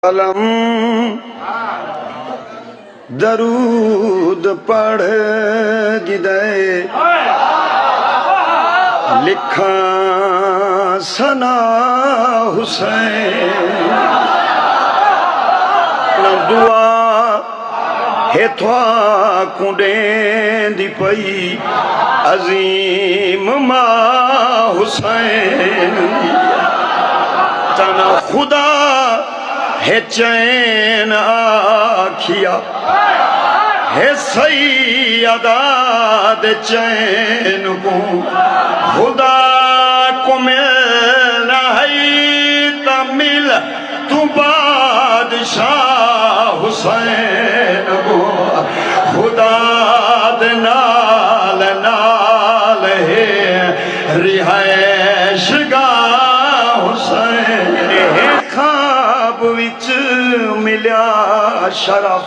कलम दरूद पढ़ जिदे लिखा सना हुसैन न दुआ हेथवा कुंडे दी पई अजीम मा हुसैन तना खुदा है चैन आखिया है सैयदा दे चैन को खुदा को मिल नहीं तमिल तू बादशाह हुसैन को खुदा दे नाल नाल है रिहाइश गाह हुसैन है खाब विच मिल्या शरफ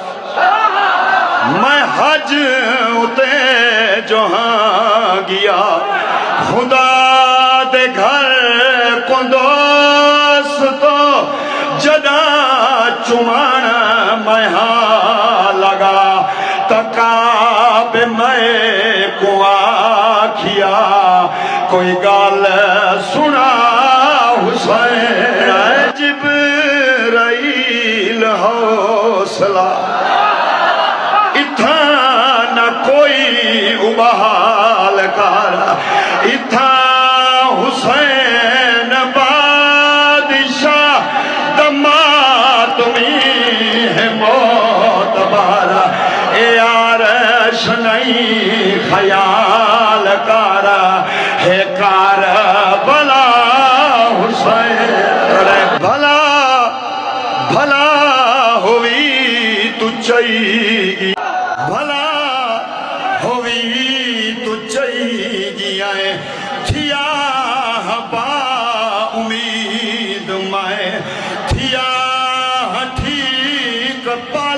मैं हज उते जहां गया खुदा दे घर को दोस्तो जदा चुमान मैं लगा तकाब मैं को आखिया कोई गाल सुना हुसैन जिब्राइल हौसला इथा न कोई उबाल कर इथा हुसैन बादशाह दमा तुम्हें है मौत बारा ए आरश नहीं ख्याल कर है कार भला हुसैन भला भला होवी तू चाहिए भला होवी तू चाहिए थिया बा उम्मीद मैं थिया ठीक पा